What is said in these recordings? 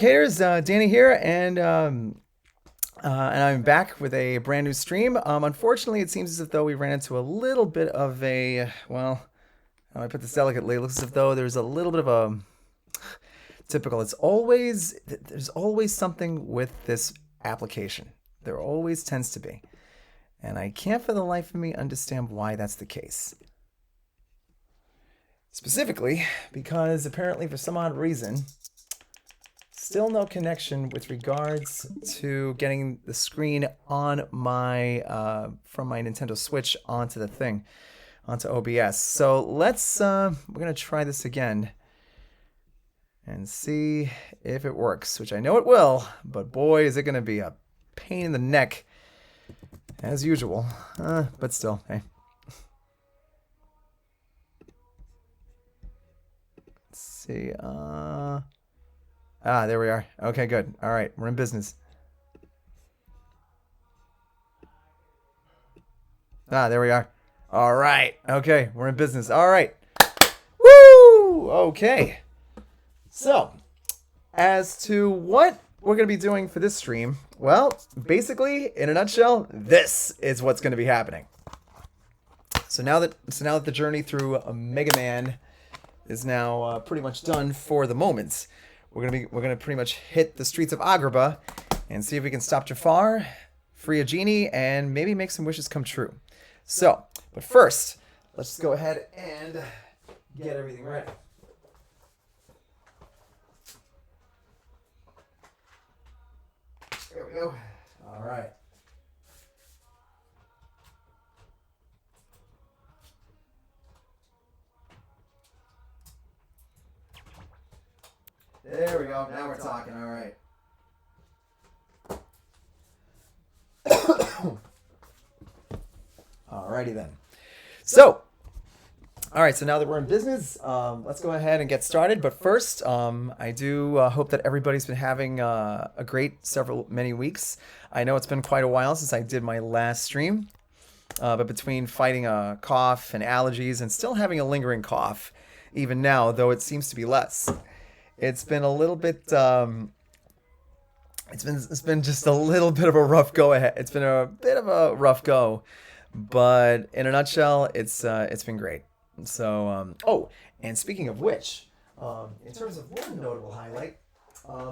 Haters, Danny here, and I'm back with a brand new stream. Unfortunately, it seems as if though we ran into a little bit of a how do I put this delicately? It looks as if though there's a little bit of a typical. There's always something with this application. There always tends to be, and I can't for the life of me understand why that's the case. Specifically, because apparently for some odd reason still no connection with regards to getting the screen on my from my Nintendo Switch onto the thing, onto OBS. So we're gonna try this again and see if it works, which I know it will, but boy is it gonna be a pain in the neck as usual. But still, hey. Let's see. There we are. Okay, good. All right, we're in business. There we are. All right. Okay, we're in business. All right. Woo! Okay. So, as to what we're going to be doing for this stream, well, basically, in a nutshell, this is what's going to be happening. So now that the journey through Mega Man is now pretty much done for the moment, we're gonna pretty much hit the streets of Agrabah and see if we can stop Jafar, free a genie, and maybe make some wishes come true. So, but first, let's just go ahead and get everything ready. There we go. All right. There we go. Now we're talking. All right. Alrighty then. So, all right. So now that we're in business, let's go ahead and get started. But first, I do hope that everybody's been having a great many weeks. I know it's been quite a while since I did my last stream, but between fighting a cough and allergies and still having a lingering cough, even now, though it seems to be less. It's been a little bit. It's been just a little bit of a rough go ahead. It's been a bit of a rough go, but in a nutshell, it's been great. So and speaking of which, in terms of one notable highlight,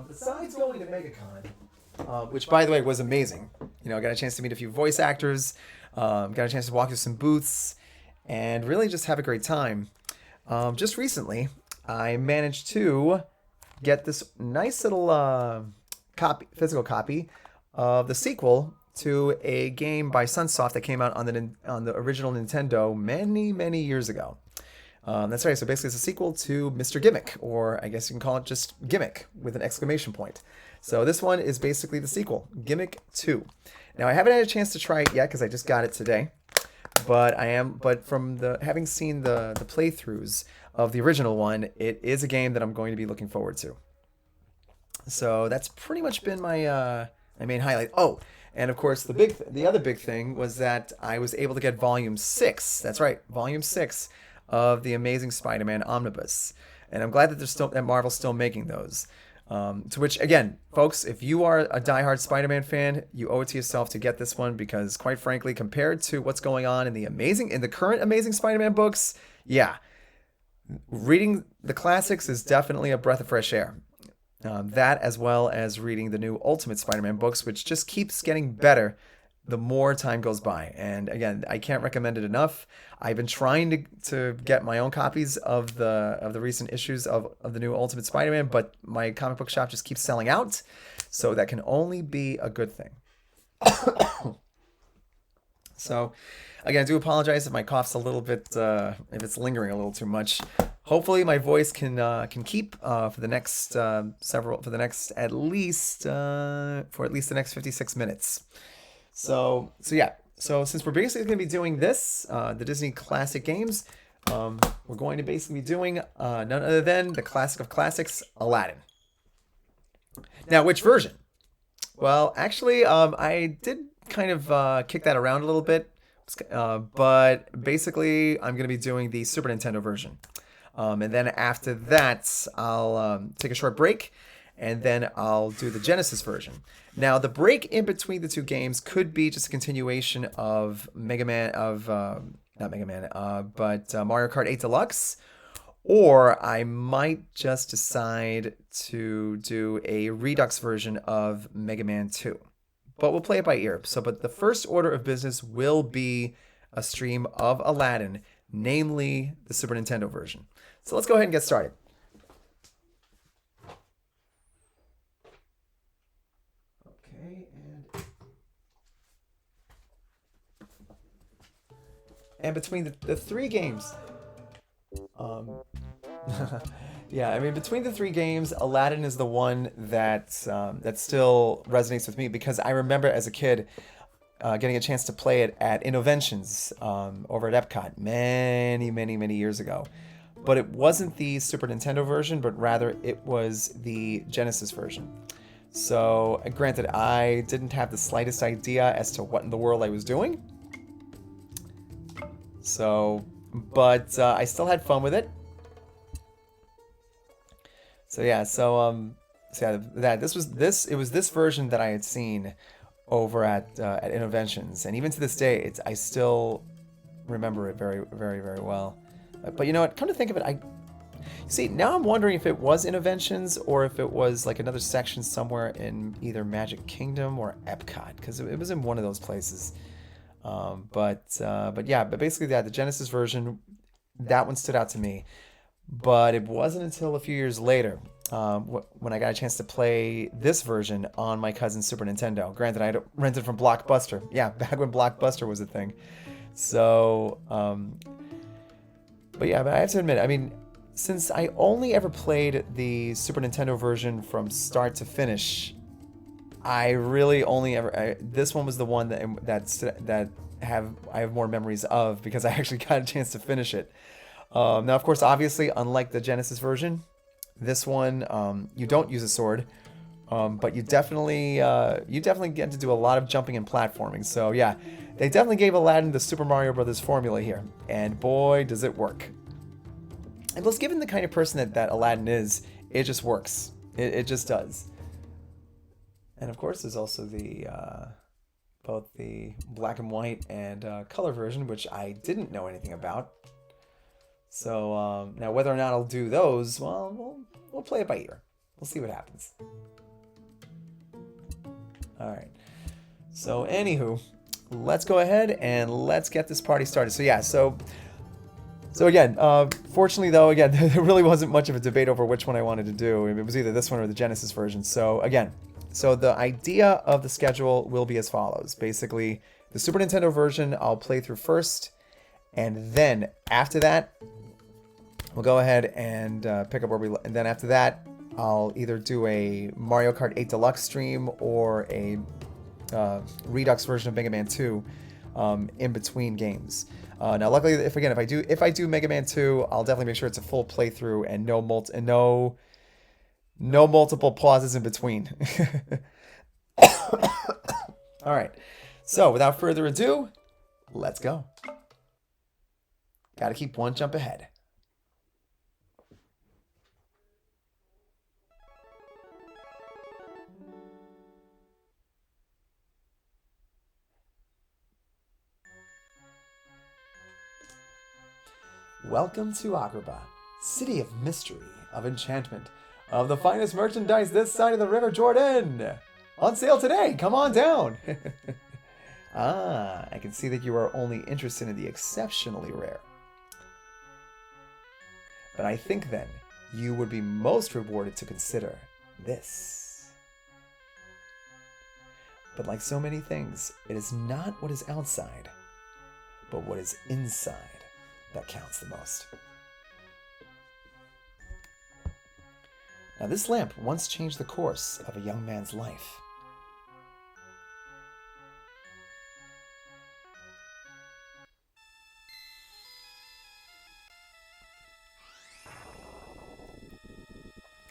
besides going to MegaCon, which by the way was amazing. You know, I got a chance to meet a few voice actors, got a chance to walk through some booths, and really just have a great time. Just recently, I managed to get this nice little physical copy of the sequel to a game by Sunsoft that came out on the original Nintendo many years ago. That's right. So basically, it's a sequel to Mr. Gimmick, or I guess you can call it just Gimmick with an exclamation point. So this one is basically the sequel, Gimmick 2. Now I haven't had a chance to try it yet because I just got it today, but from having seen the playthroughs of the original one, it is a game that I'm going to be looking forward to. So that's pretty much been my main highlight. Oh, and of course the other big thing was that I was able to get Volume 6. That's right, Volume 6 of the Amazing Spider-Man Omnibus, and I'm glad that Marvel's still making those. To which, again, folks, if you are a diehard Spider-Man fan, you owe it to yourself to get this one because, quite frankly, compared to what's going on in the current Amazing Spider-Man books, yeah, reading the classics is definitely a breath of fresh air. That as well as reading the new Ultimate Spider-Man books, which just keeps getting better the more time goes by. And again, I can't recommend it enough. I've been trying to get my own copies of the recent issues of the new Ultimate Spider-Man, but my comic book shop just keeps selling out. So that can only be a good thing. So, again, I do apologize if my cough's a little bit, if it's lingering a little too much. Hopefully, my voice can keep for the next at least the next 56 minutes. So yeah. So since we're basically going to be doing this, the Disney classic games, we're going to basically be doing none other than the classic of classics, Aladdin. Now, which version? Well, actually, I did kind of kick that around a little bit, but basically, I'm going to be doing the Super Nintendo version. And then after that, I'll take a short break and then I'll do the Genesis version. Now, the break in between the two games could be just a continuation of Mega Man, not Mega Man, but Mario Kart 8 Deluxe, or I might just decide to do a Redux version of Mega Man 2. But we'll play it by ear. But the first order of business will be a stream of Aladdin, namely the Super Nintendo version. So let's go ahead and get started. Okay, and between the three games, yeah, I mean, between the three games, Aladdin is the one that still resonates with me because I remember as a kid getting a chance to play it at Innoventions over at Epcot many years ago. But it wasn't the Super Nintendo version, but rather it was the Genesis version. So, granted, I didn't have the slightest idea as to what in the world I was doing. So, but I still had fun with it. So yeah, it was this version that I had seen over at Innoventions, and even to this day, I still remember it very well. But you know what? Come to think of it, see now I'm wondering if it was Innoventions or if it was like another section somewhere in either Magic Kingdom or Epcot, because it was in one of those places. But basically, the Genesis version, that one stood out to me. But it wasn't until a few years later when I got a chance to play this version on my cousin's Super Nintendo. Granted, I had it rented from Blockbuster. Yeah, back when Blockbuster was a thing. So, but I have to admit, I mean, since I only ever played the Super Nintendo version from start to finish, I really only ever... this one was the one that I have more memories of because I actually got a chance to finish it. Now, of course, obviously, unlike the Genesis version, this one you don't use a sword, but you definitely get to do a lot of jumping and platforming. So yeah, they definitely gave Aladdin the Super Mario Brothers formula here, and boy, does it work! And plus, given the kind of person that Aladdin is, it just works. It just does. And of course, there's also the both the black and white and color version, which I didn't know anything about. So now whether or not I'll do those, well, we'll play it by ear. We'll see what happens. All right. So anywho, let's go ahead and let's get this party started. So yeah, so again, fortunately though, again, there really wasn't much of a debate over which one I wanted to do. It was either this one or the Genesis version. So again, so the idea of the schedule will be as follows. Basically, the Super Nintendo version I'll play through first, and then after that, we'll go ahead and pick up where we... And then after that, I'll either do a Mario Kart 8 Deluxe stream or a Redux version of Mega Man 2 in between games. Now, luckily, if I do Mega Man 2, I'll definitely make sure it's a full playthrough and no multiple pauses in between. All right. So, without further ado, let's go. Got to keep one jump ahead. Welcome to Agrabah, city of mystery, of enchantment, of the finest merchandise this side of the River Jordan. On sale today, come on down. I can see that you are only interested in the exceptionally rare. But I think then, you would be most rewarded to consider this. But like so many things, it is not what is outside, but what is inside that counts the most. Now, this lamp once changed the course of a young man's life.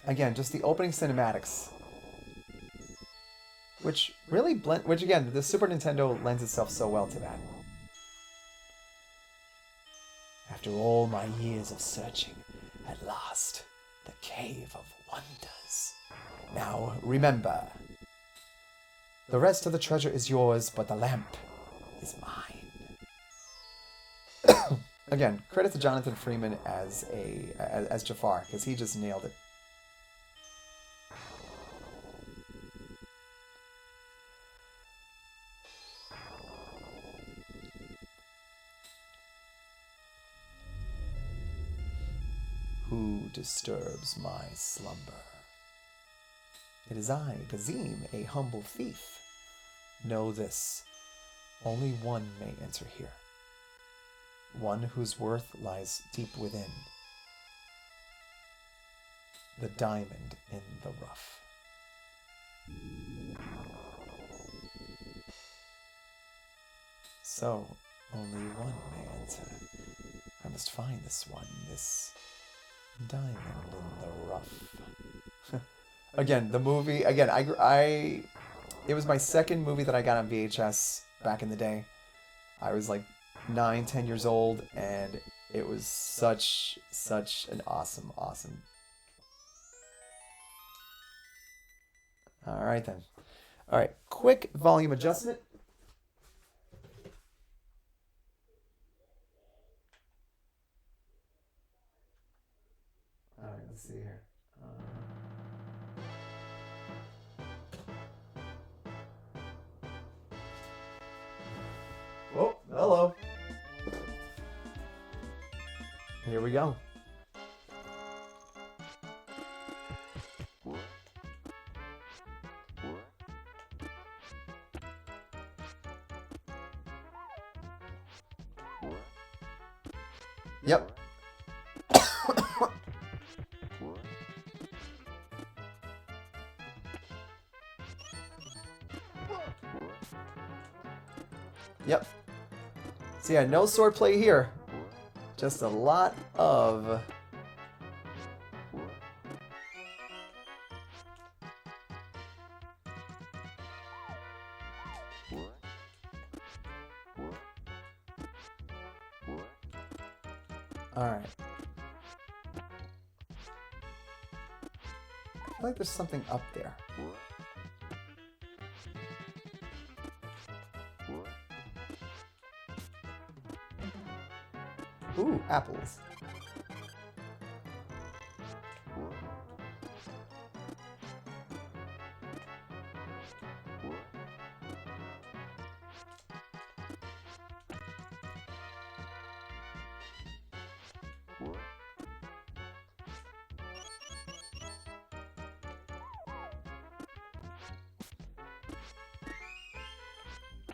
Again, just the opening cinematics, which again, the Super Nintendo lends itself so well to that. After all my years of searching, at last, the Cave of Wonders. Now, remember, the rest of the treasure is yours, but the lamp is mine. Again, credit to Jonathan Freeman as Jafar, because he just nailed it. Who disturbs my slumber? It is I, Gazim, a humble thief. Know this, only one may enter here. One whose worth lies deep within. The diamond in the rough. So, only one may enter. I must find this one, this diamond in the rough. Again, the movie, it was my second movie that I got on VHS back in the day. I was like 9, 10 years old, and it was such an awesome. All right, then. All right, quick volume adjustment. All right, let's see here. Oh, hello. Here we go. Yep. Yep. So yeah, no swordplay here. Just a lot of... Alright. I feel like there's something up there. Ooh, apples.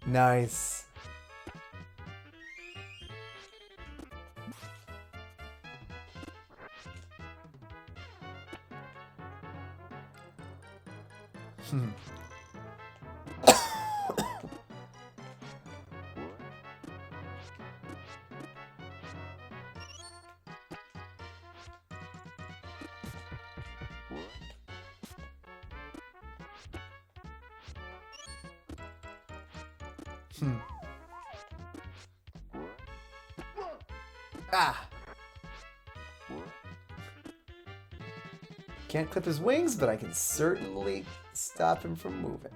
Nice. Ah! Can't clip his wings, but I can certainly stop him from moving.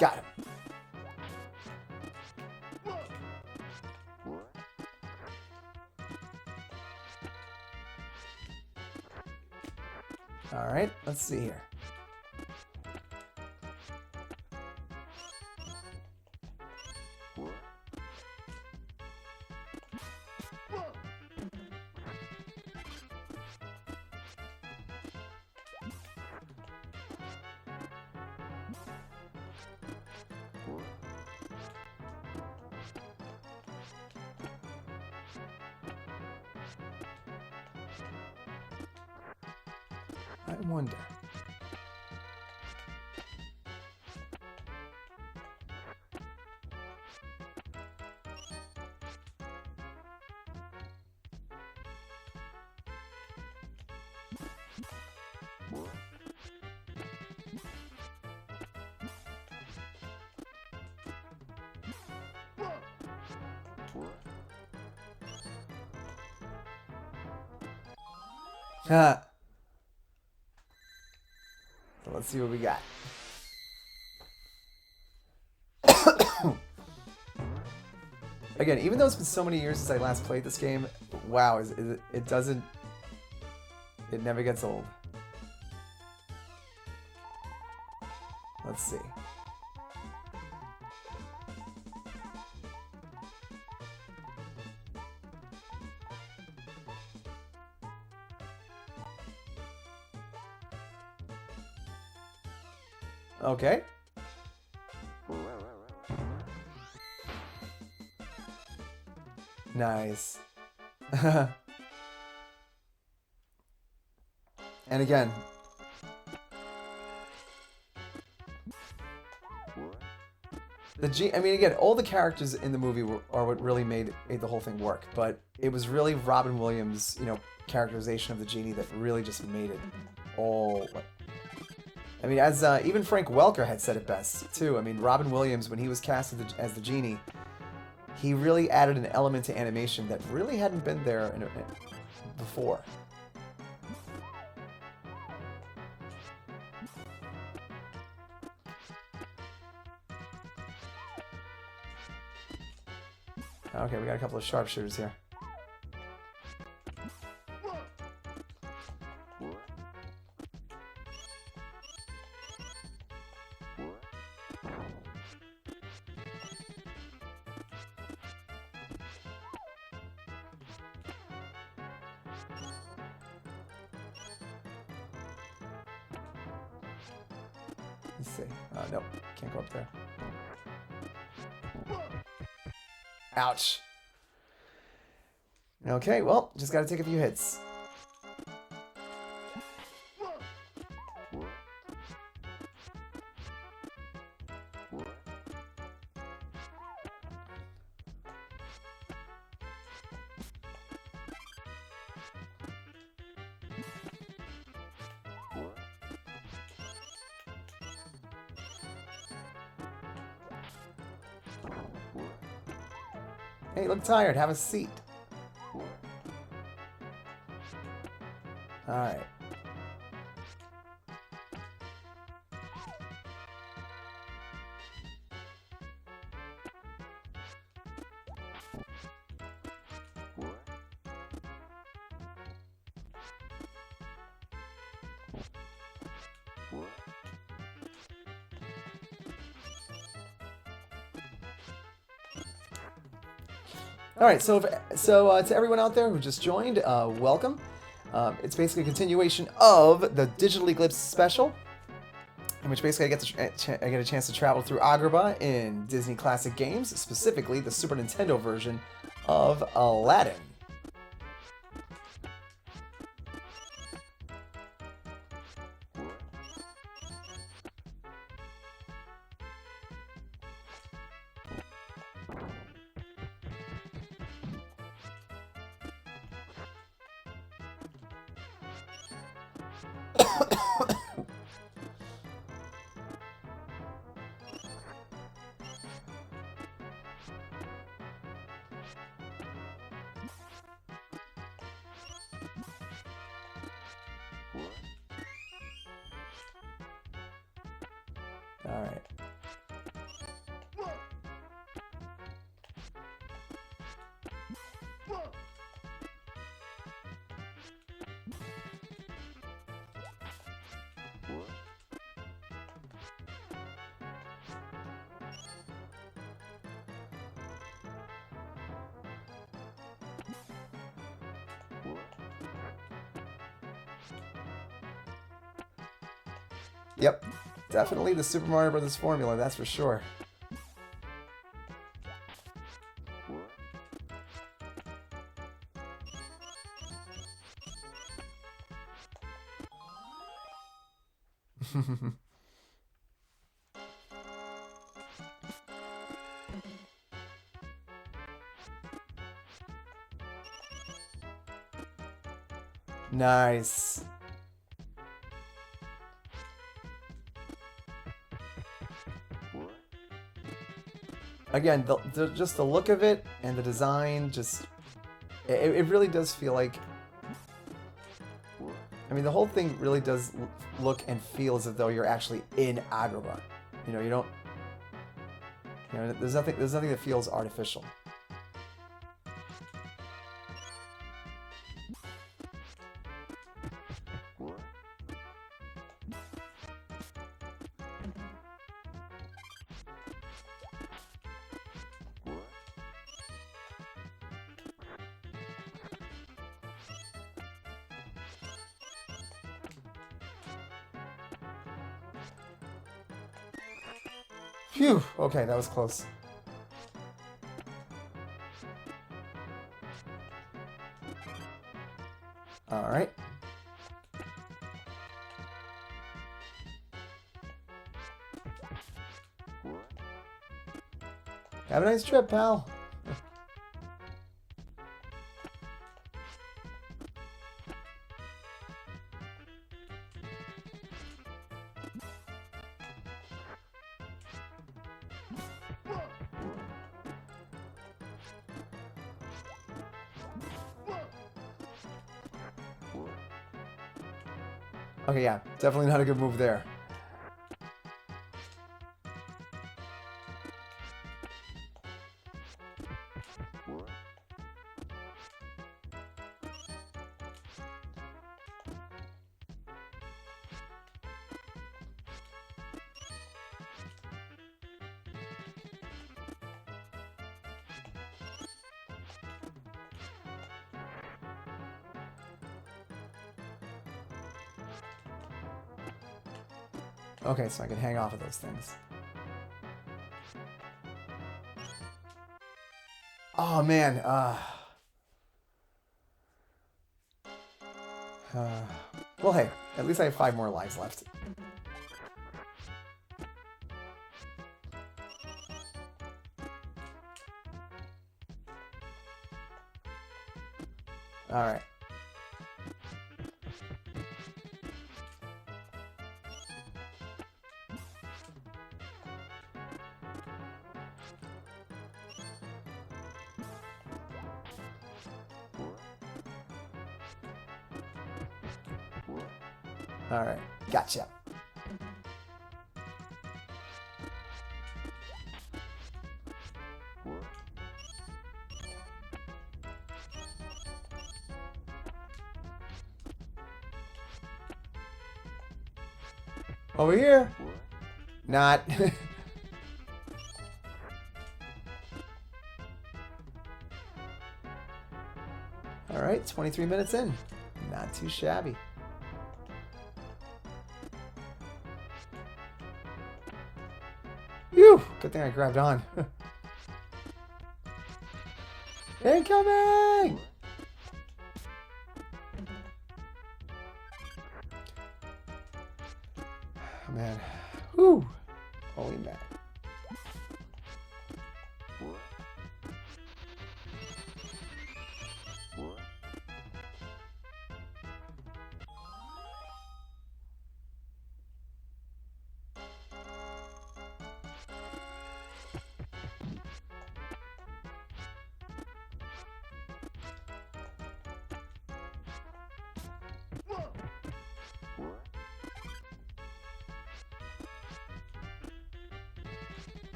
Got him. All right, let's see here. I wonder. So let's see what we got. Again, even though it's been so many years since I last played this game, wow, it doesn't... It never gets old. Let's see. Okay. Nice. And again, I mean, again, all the characters in the movie are what really made the whole thing work. But it was really Robin Williams', characterization of the genie that really just made it all. I mean, as even Frank Welker had said it best too. I mean, Robin Williams, when he was cast as the genie, he really added an element to animation that really hadn't been there before. Okay, we got a couple of sharpshooters here. Let's see. Nope, can't go up there. Ouch. Okay, well, just gotta take a few hits. Hey, you look tired. Have a seat. Alright. All right, so to everyone out there who just joined, welcome. It's basically a continuation of the Digital Eclipse special, in which basically I get a chance to travel through Agrabah in Disney classic games, specifically the Super Nintendo version of Aladdin. All right. Yep, definitely the Super Mario Brothers formula, that's for sure. Nice. Again, just the look of it and the design, just it really does feel like I mean, the whole thing really does look and feel as though you're actually in Agrabah. You know, you don't. You know, there's nothing. There's nothing that feels artificial. Phew. Okay, that was close. All right. Have a nice trip, pal. Okay, yeah, definitely not a good move there. Okay, so I can hang off of those things. Oh, man. Well, hey, at least I have 5 more lives left. All right. All right. Gotcha. Over here. Not. All right, 23 minutes in. Not too shabby. Phew! Good thing I grabbed on. Incoming! Oh, man. Whew. Holy man.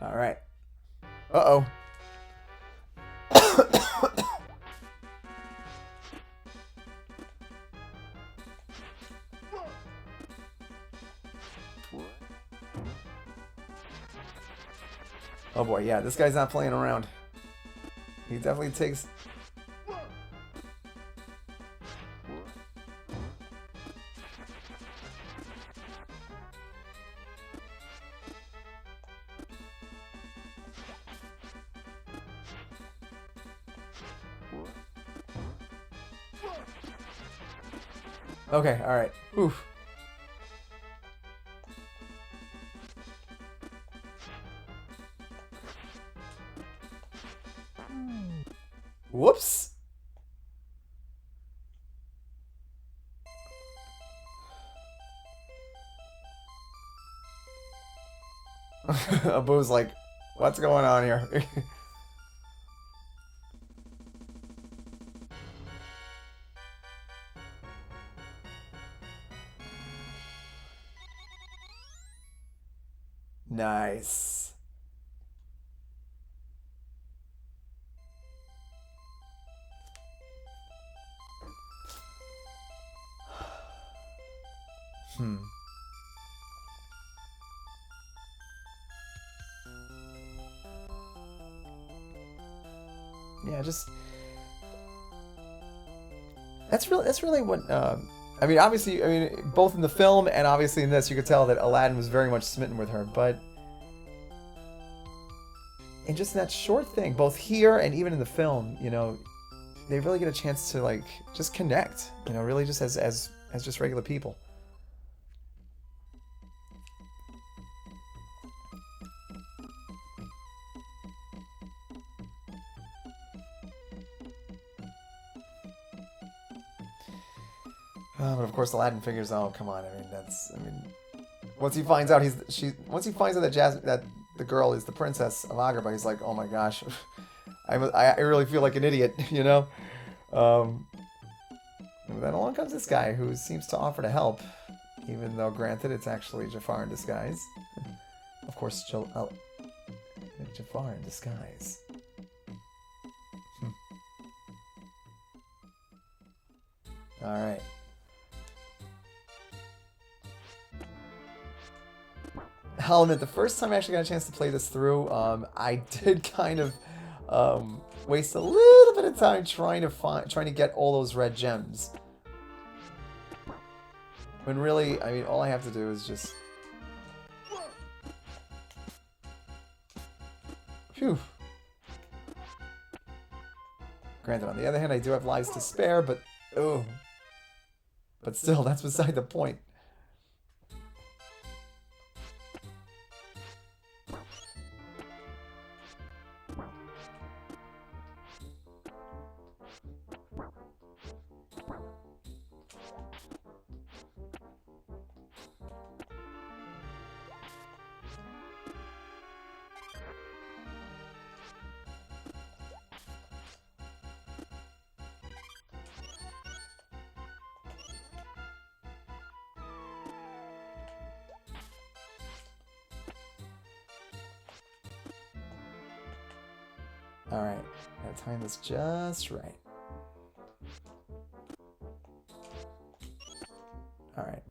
All right. Uh-oh. Oh boy, yeah, this guy's not playing around. He definitely takes... Okay, alright. Oof. Whoops. Abu's like, what's going on here? Nice. Hmm. Yeah, just that's really what I mean, obviously, I mean, both in the film and obviously in this, you could tell that Aladdin was very much smitten with her. But in just that short thing, both here and even in the film, they really get a chance to like just connect. Really just as just regular people. But of course, Aladdin figures, oh, come on. I mean, once he finds out that that the girl is the princess of Agrabah, he's like, oh my gosh, I really feel like an idiot, Um, and then along comes this guy who seems to offer to help, even though, granted, it's actually Jafar in disguise. Of course, Jafar in disguise. All right. I'll admit, the first time I actually got a chance to play this through, I did kind of waste a little bit of time trying to get all those red gems. When really, I mean, all I have to do is just... Phew. Granted, on the other hand, I do have lives to spare, but... Oh. But still, that's beside the point. Alright, gotta time this just right. Alright.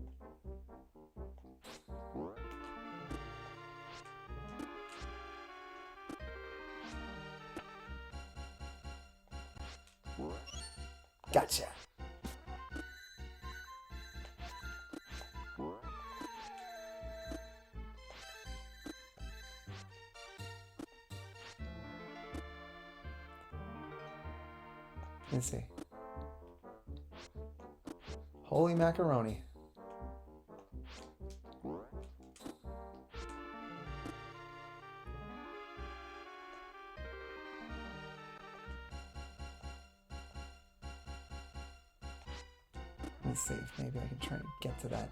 Gotcha. Let's see. Holy macaroni. Let's see if maybe I can try and get to that.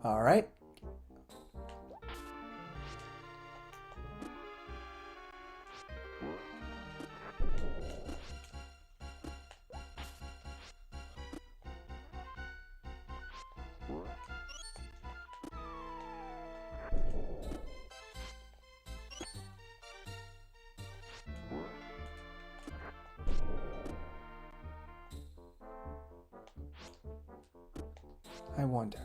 All right. I wonder.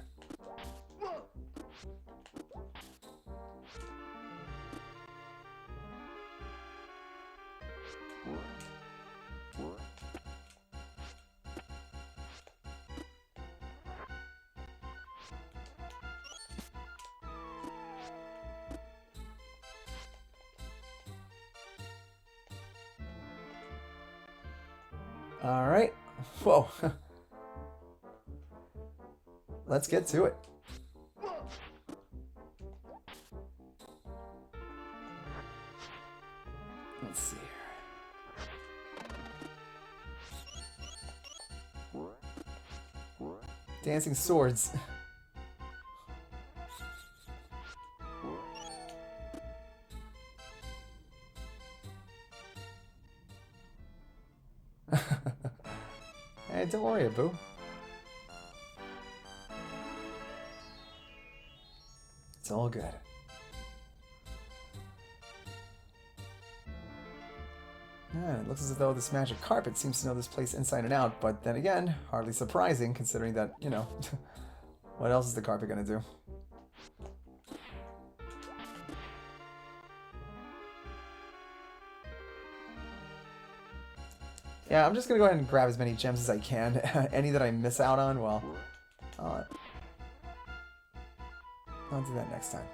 All right. Whoa. Let's get to it. Let's see here. Dancing swords. Hey, don't worry, boo. It's all good. It looks as though this magic carpet seems to know this place inside and out, but then again, hardly surprising considering that, you know, what else is the carpet gonna do? Yeah, I'm just gonna go ahead and grab as many gems as I can. Any that I miss out on, well, I'll do that next time.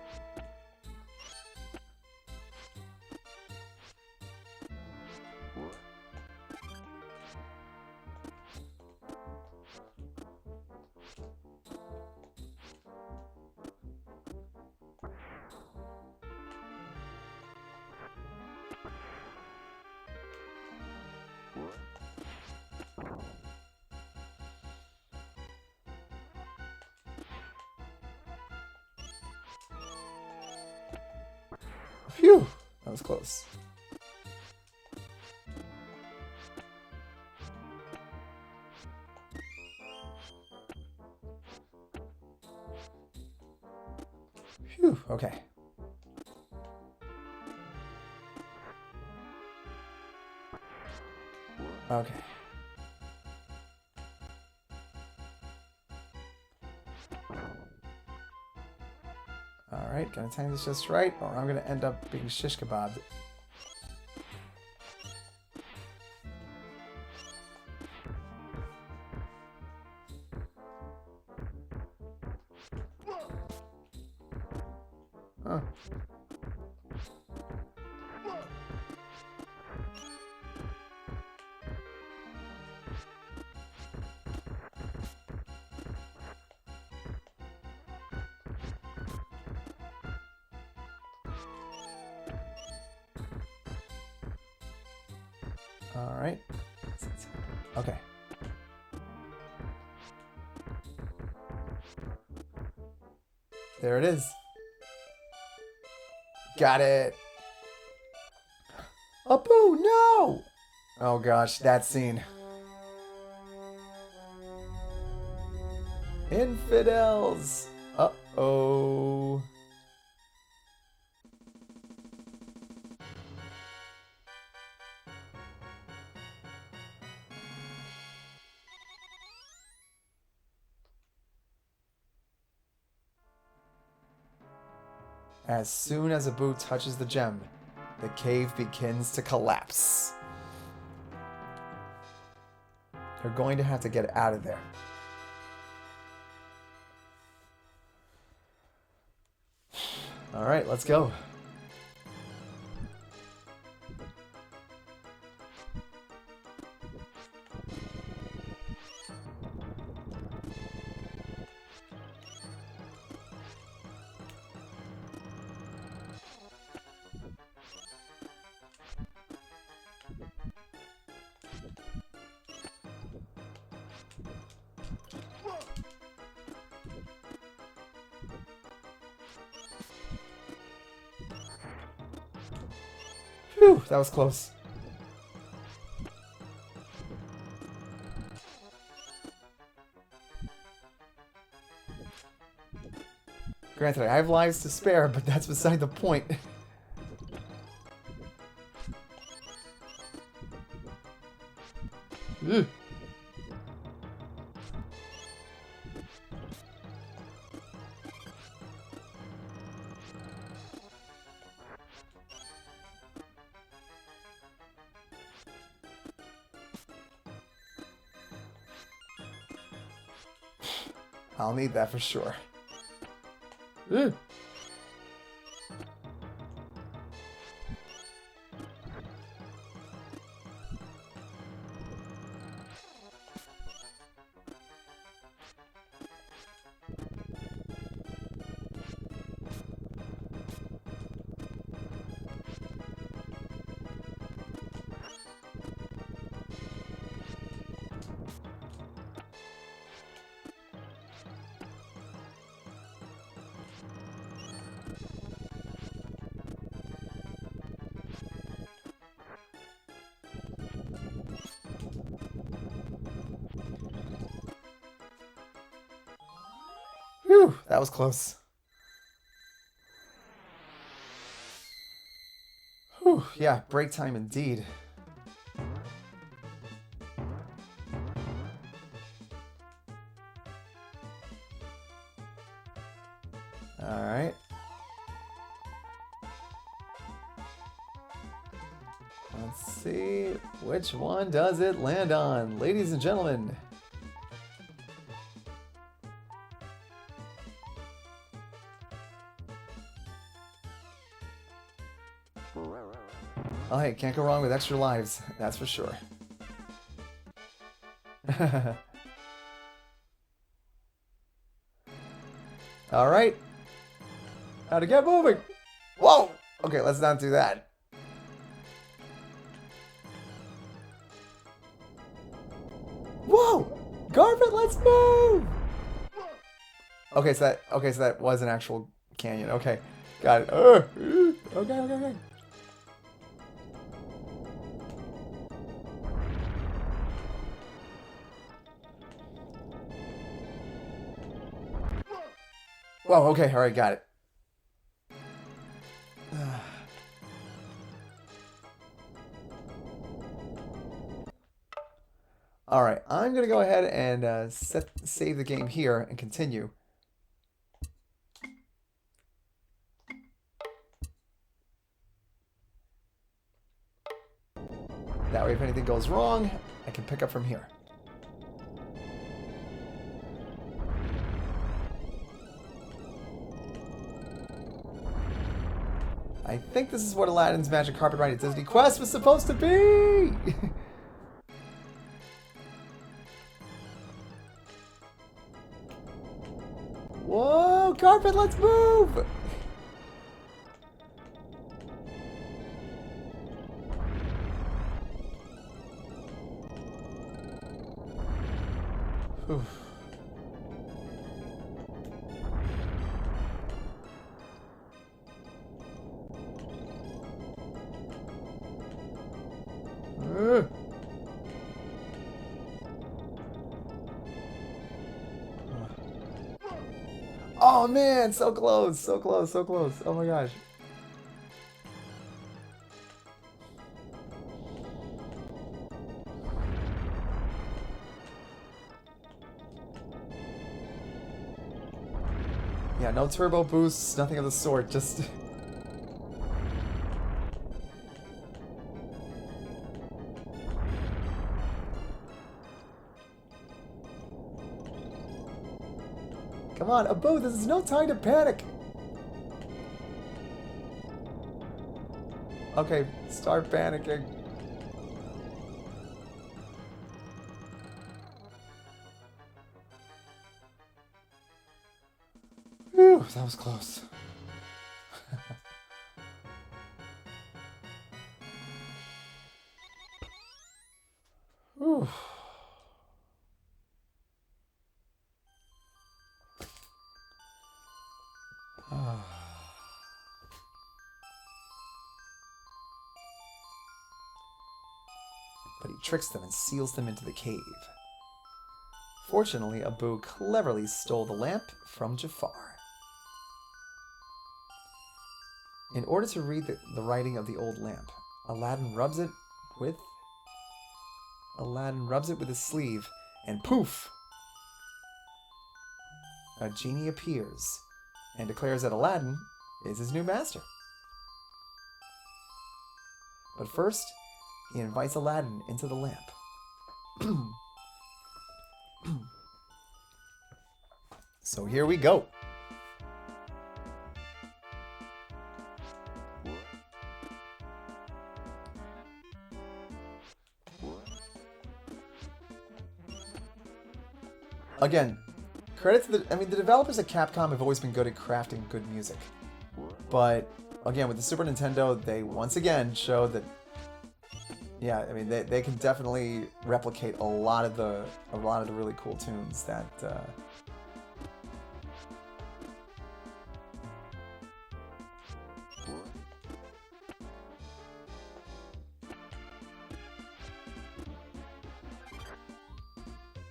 Phew! That was close. Phew, okay. Okay. Alright, gotta time this just right, or I'm gonna end up being shish kebabbed. Huh. Alright. Okay. There it is. Got it. Oh, boo, no! Oh gosh, that scene. Infidels! Uh-oh. As soon as Abu touches the gem, the cave begins to collapse. You're going to have to get out of there. Alright, let's go. Phew, that was close. Granted, I have lives to spare, but that's beside the point. Ugh. I'll need that for sure. Ugh. Whew, that was close. Whew, yeah, break time indeed. Alright. Let's see. Which one does it land on? Ladies and gentlemen. Oh, hey, can't go wrong with extra lives. That's for sure. Alright. How to get moving. Whoa! Okay, let's not do that. Whoa! Garfit, let's move! Okay, so that was an actual canyon. Okay. Got it. Okay. Whoa, okay, alright, got it. Alright, I'm going to go ahead and save the game here and continue. That way, if anything goes wrong, I can pick up from here. I think this is what Aladdin's Magic Carpet Ride at Disney Quest was supposed to be! Whoa, carpet, let's move! Whew. Oh man, so close, so close, so close. Oh my gosh. Yeah, no turbo boosts, nothing of the sort, just... Come on, Abu, this is no time to panic! Okay, start panicking. Whew, that was close. Whew. But he tricks them and seals them into the cave. Fortunately, Abu cleverly stole the lamp from Jafar. In order to read the writing of the old lamp, Aladdin rubs it with his sleeve, and poof! A genie appears and declares that Aladdin is his new master. But first, he invites Aladdin into the lamp. So here we go. Again, credit to the developers at Capcom have always been good at crafting good music. But again, with the Super Nintendo, they once again showed that yeah, I mean they can definitely replicate a lot of the really cool tunes that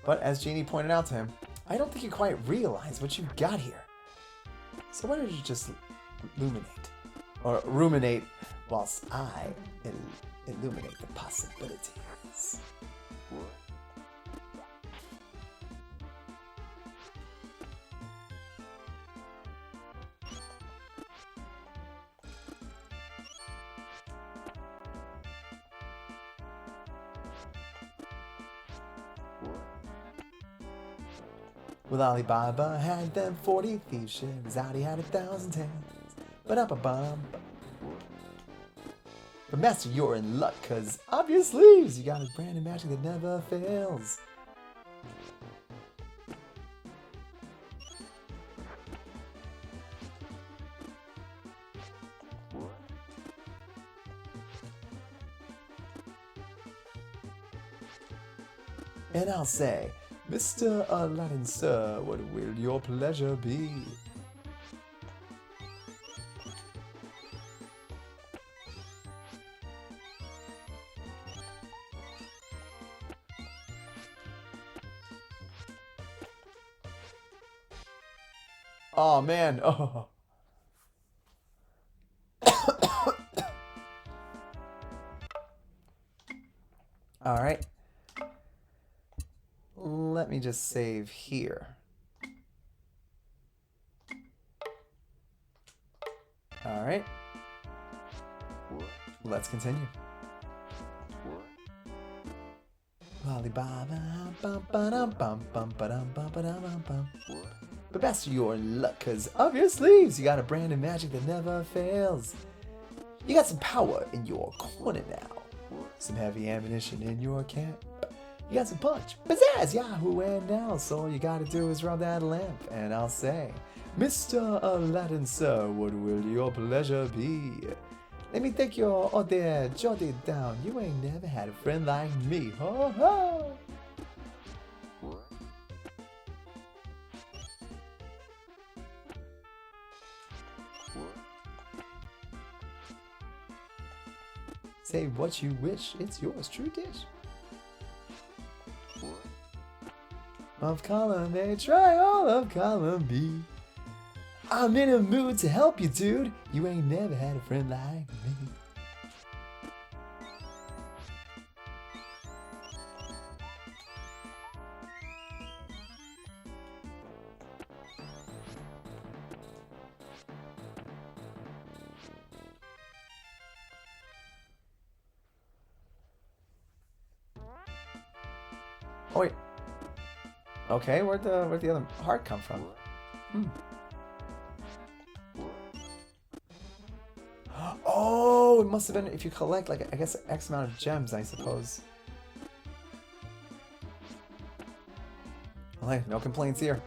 But as Genie pointed out to him, I don't think you quite realize what you've got here. So why don't you just illuminate or ruminate whilst I illuminate the possibilities? Well, Alibaba had them 40 thieves ships, out he had 1,000 tales. Ba-da-ba-bum. But Master, you're in luck, cause up your sleeves, you got a brand of magic that never fails. And I'll say, Mr. Aladdin, sir, what will your pleasure be? Oh man, oh. All right. Let me just save here. All right. Let's continue. But best of your luck, cause up your sleeves, you got a brand of magic that never fails. You got some power in your corner now. Some heavy ammunition in your camp. You got some punch, pizzazz, yahoo, and now, so all you gotta do is rub that lamp, and I'll say, Mr. Aladdin, sir, what will your pleasure be? Let me take your order, jot it down. You ain't never had a friend like me, ho ho! Say what you wish, it's yours, true dish. Of column A, try all of column B. I'm in a mood to help you, dude. You ain't never had a friend like me. Oh wait. Okay, where'd the other heart come from? Oh, it must have been if you collect like I guess X amount of gems, I suppose. Well, hey, no complaints here.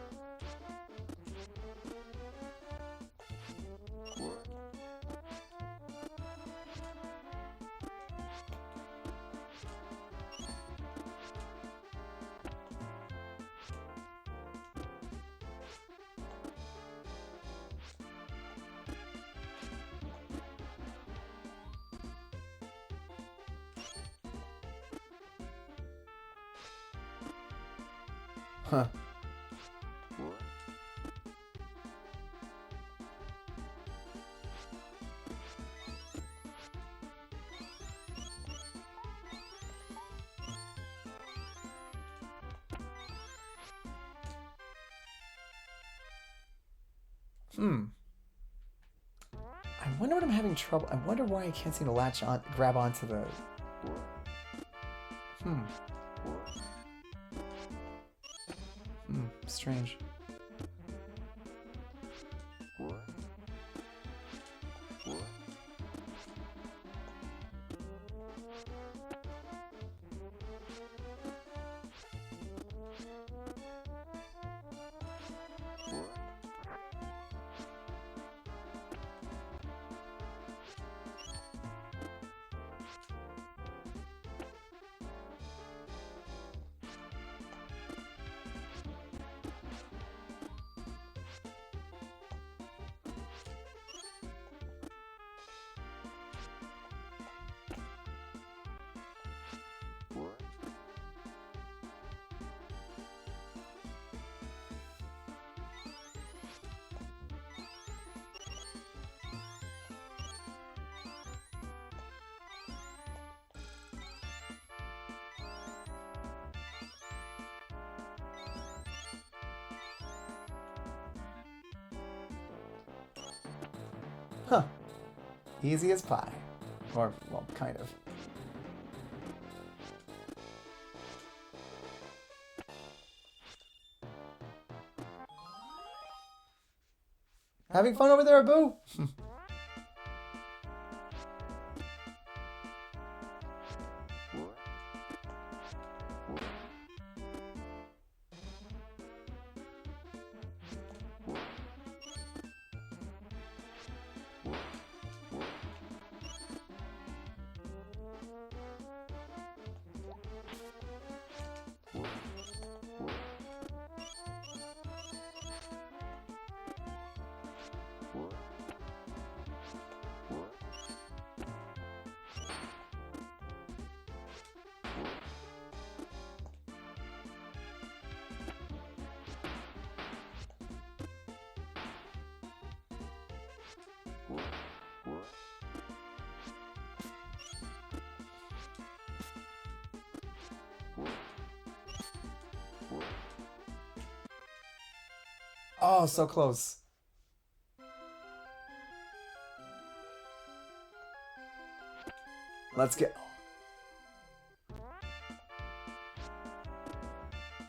Huh. I wonder what I'm having trouble. I wonder why I can't seem to latch on, grab onto the. Strange. Easy as pie. Or, well, kind of. Having fun over there, Boo? Oh, so close. Let's get...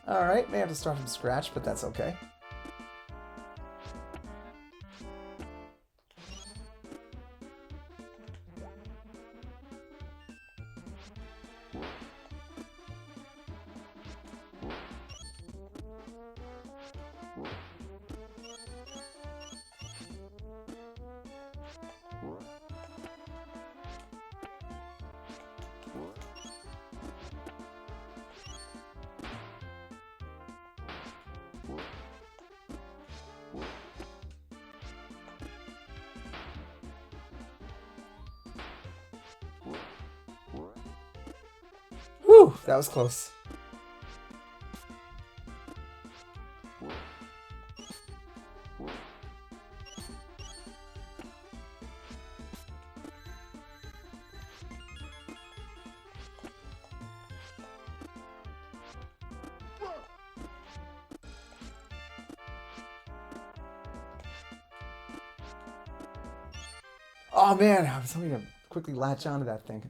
Alright, may have to start from scratch, but that's okay. Whew, that was close. Oh man, I was hoping to quickly latch onto that thing.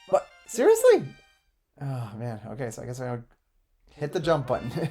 What? Seriously? Oh man. Okay, so I guess I would hit the jump button.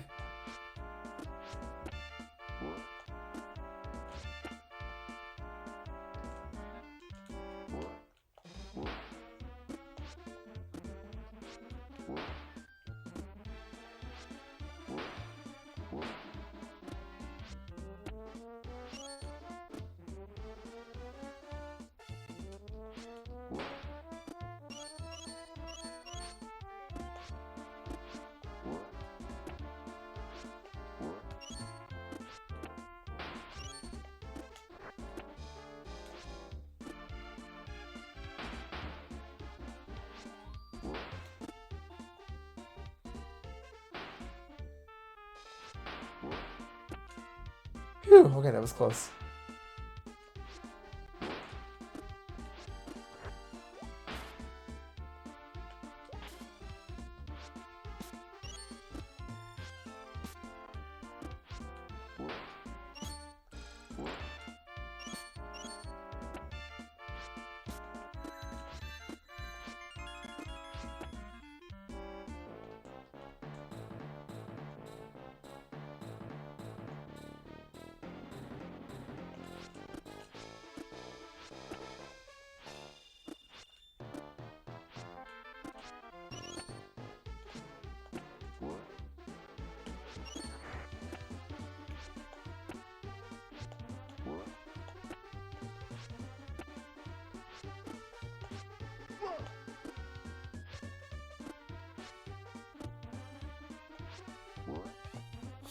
Whew, okay, that was close.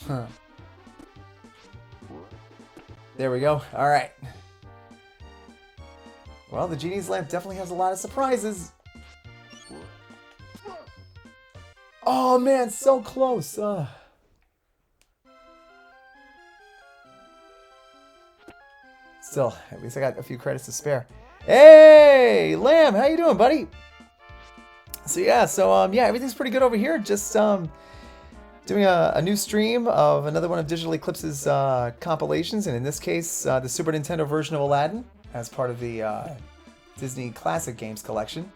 Huh. There we go. All right. Well, the genie's lamp definitely has a lot of surprises. Oh man, so close. Still, at least I got a few credits to spare. Hey, Lamb, how you doing, buddy? So yeah, yeah, everything's pretty good over here. Just doing a new stream of another one of Digital Eclipse's compilations, and in this case, the Super Nintendo version of Aladdin as part of the Disney Classic Games collection.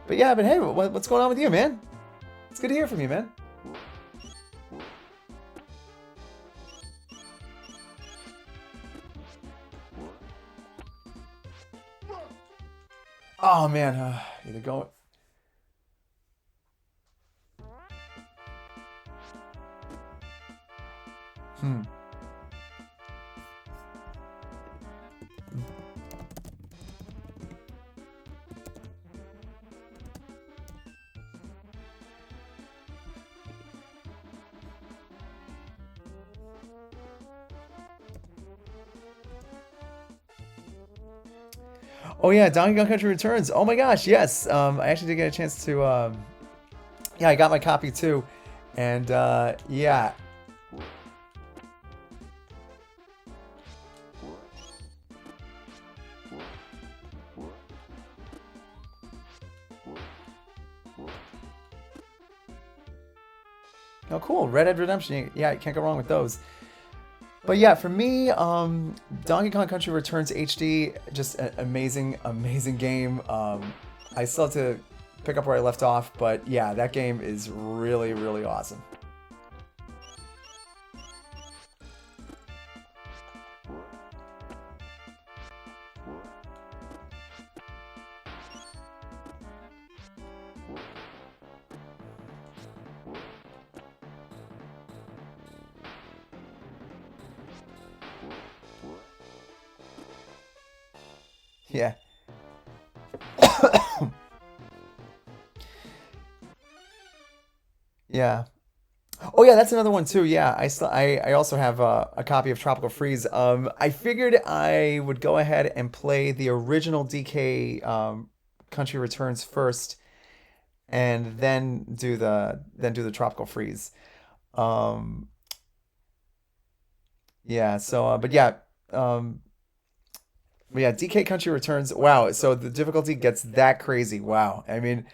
But yeah, but hey, what's going on with you, man? It's good to hear from you, man. Oh man, either go. Oh yeah, Donkey Kong Country Returns. Oh my gosh, yes. I actually did get a chance to. Yeah, I got my copy too, and yeah. Oh, cool. Red Dead Redemption. Yeah, you can't go wrong with those. But yeah, for me, Donkey Kong Country Returns HD, just an amazing, amazing game. I still have to pick up where I left off, but yeah, that game is really, really awesome. Yeah. Yeah. Oh yeah, that's another one too. Yeah, I also have a copy of Tropical Freeze. I figured I would go ahead and play the original DK Country Returns first, and then do the Tropical Freeze. Um, yeah. Um, but yeah, DK Country Returns. Wow. So the difficulty gets that crazy. Wow. I mean,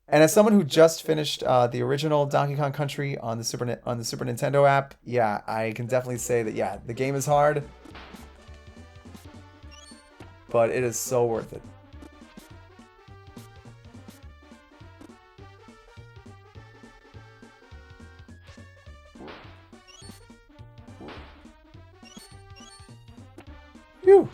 and as someone who just finished the original Donkey Kong Country on the Super Nintendo app, yeah, I can definitely say that yeah, the game is hard, but it is so worth it. Phew.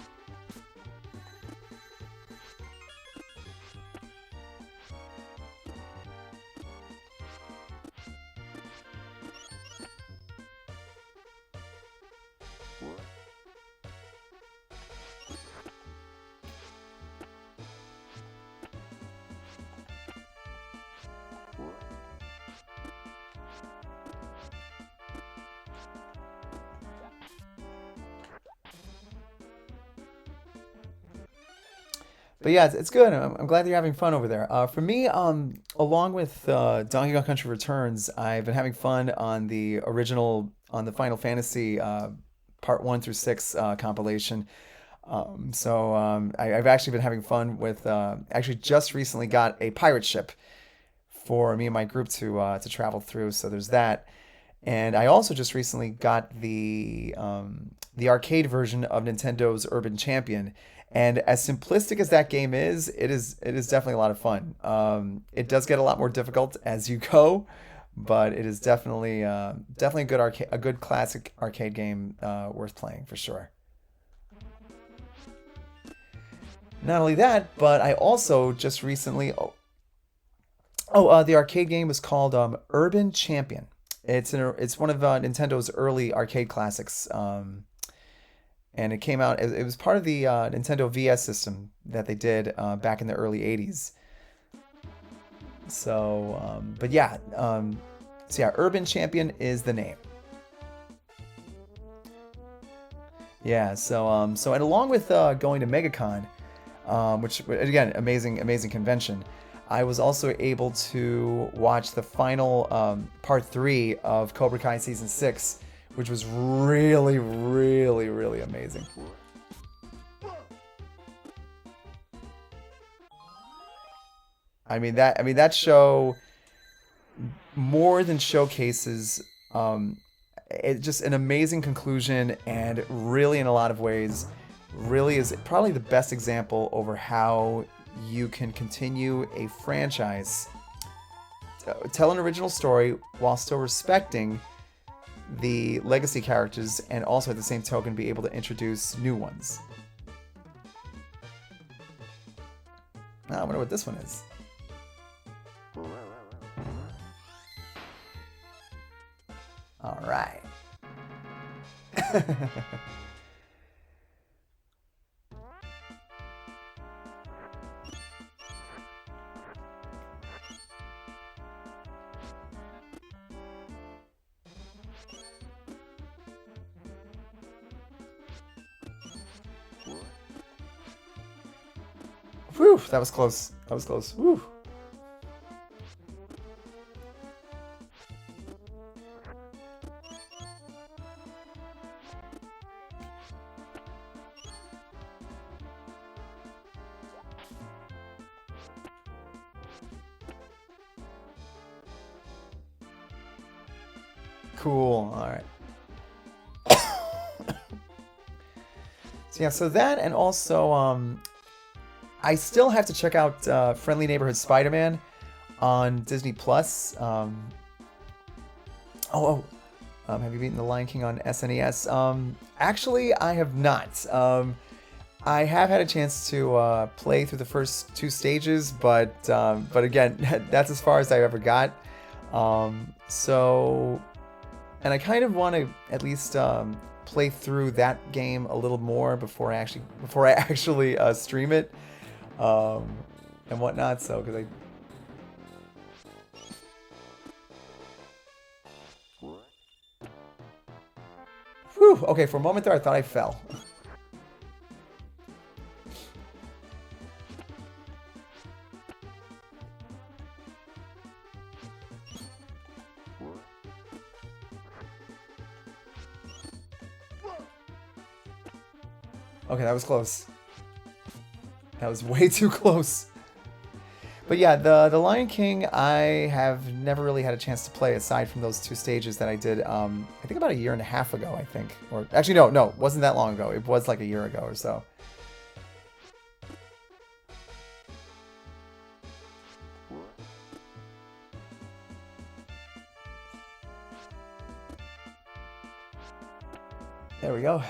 But yeah, it's good. I'm glad that you're having fun over there. For me, along with Donkey Kong Country Returns, I've been having fun on the original, on the Final Fantasy Part 1 through 6 compilation. I've actually been having fun with. Actually, just recently got a pirate ship for me and my group to travel through. So there's that. And I also just recently got the arcade version of Nintendo's Urban Champion. And as simplistic as that game is, it is definitely a lot of fun. It does get a lot more difficult as you go, but it is definitely a good classic arcade game worth playing for sure. Not only that, but I also just recently the arcade game was called Urban Champion. It's one of Nintendo's early arcade classics, and it came out. It was part of the Nintendo VS system that they did back in the early '80s. But yeah, Urban Champion is the name. Yeah. So and along with going to MegaCon, which again, amazing convention. I was also able to watch the final part 3 of Cobra Kai season 6, which was really amazing. I mean that show more than showcases it just an amazing conclusion, and really in a lot of ways really is probably the best example over how you can continue a franchise, tell an original story while still respecting the legacy characters, and also at the same token be able to introduce new ones. Now I wonder what this one is. All right. Whew, that was close. That was close. Whew. Cool. All right. So yeah, so that, and also I still have to check out Friendly Neighborhood Spider-Man on Disney Plus. Have you beaten The Lion King on SNES? Actually, I have not. I have had a chance to play through the first 2 stages, but again, that's as far as I ever got. And I kind of want to at least play through that game a little more before I actually stream it and whatnot. So because Whew, okay, for a moment there I thought I fell. Okay, that was close. That was way too close. But yeah, the Lion King, I have never really had a chance to play aside from those 2 stages that I did, I think about a year and a half ago, I think. Or actually, no, it wasn't that long ago. It was like a year ago or so. There we go.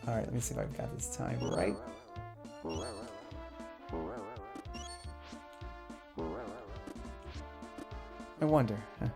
Alright, let me see if I've got this time right. I wonder. Huh?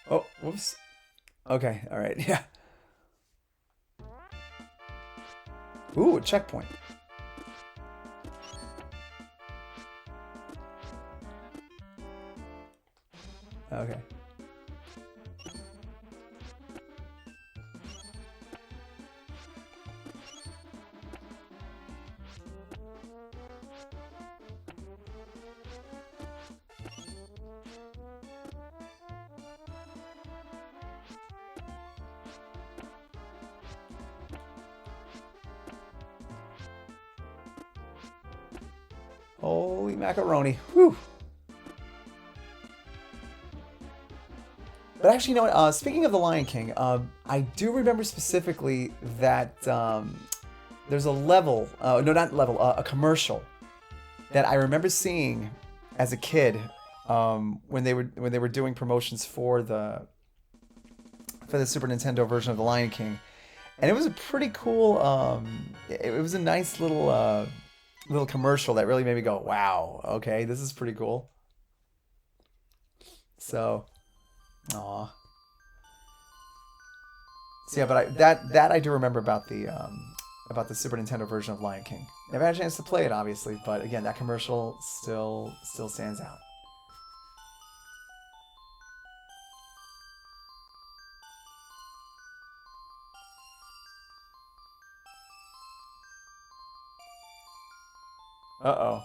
Oh, whoops. Okay, alright, yeah. Ooh, a checkpoint. Okay. Holy macaroni. Whew. But actually, you know what? Speaking of The Lion King, I do remember specifically that there's a level, no, not level, a commercial that I remember seeing as a kid, when they were doing promotions for the Super Nintendo version of the Lion King, and it was a pretty cool. It was a nice little commercial that really made me go, "Wow, okay, this is pretty cool." So, aw. So yeah, but that I do remember about the Super Nintendo version of Lion King. Never had a chance to play it, obviously, but again, that commercial still stands out. Uh-oh.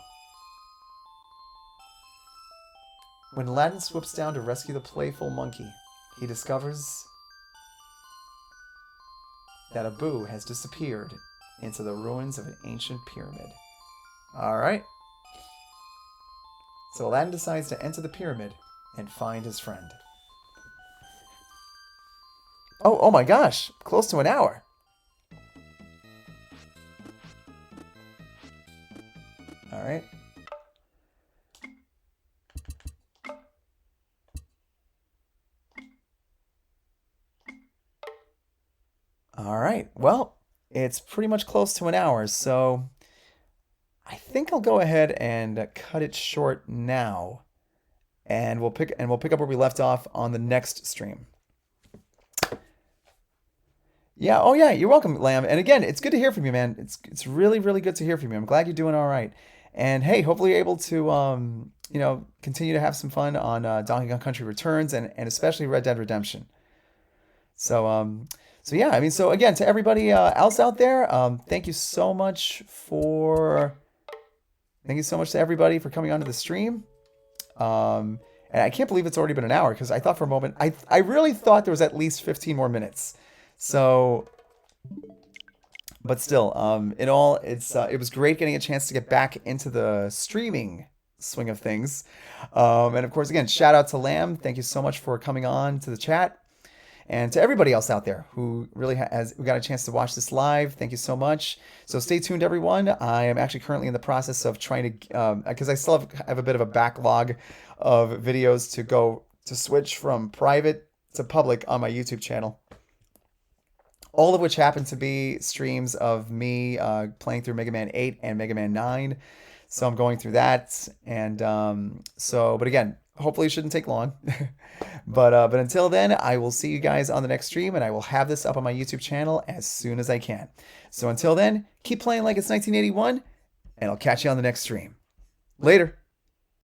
When Aladdin swoops down to rescue the playful monkey, he discovers that Abu has disappeared into the ruins of an ancient pyramid. Alright. So Aladdin decides to enter the pyramid and find his friend. Oh my gosh, close to an hour. Alright. Alright, well, it's pretty much close to an hour, so I think I'll go ahead and cut it short now, and we'll pick up where we left off on the next stream. Yeah, oh yeah, you're welcome, Lamb. And again, it's good to hear from you, man. It's really really good to hear from you. I'm glad you're doing all right. And hey, hopefully you're able to continue to have some fun on Donkey Kong Country Returns and especially Red Dead Redemption. So yeah, I mean, so again, to everybody else out there, thank you so much to everybody for coming onto the stream. And I can't believe it's already been an hour because I thought for a moment, I really thought there was at least 15 more minutes. So, but still, in all, it was great getting a chance to get back into the streaming swing of things. And of course, again, shout out to Lamb. Thank you so much for coming on to the chat. And to everybody else out there who really who got a chance to watch this live, thank you so much. So stay tuned, everyone. I am actually currently in the process of trying to, because I still have a bit of a backlog of videos to switch from private to public on my YouTube channel. All of which happen to be streams of me playing through Mega Man 8 and Mega Man 9. So I'm going through that. And but again, hopefully it shouldn't take long. But until then, I will see you guys on the next stream, and I will have this up on my YouTube channel as soon as I can. So until then, keep playing like it's 1981, and I'll catch you on the next stream. Later.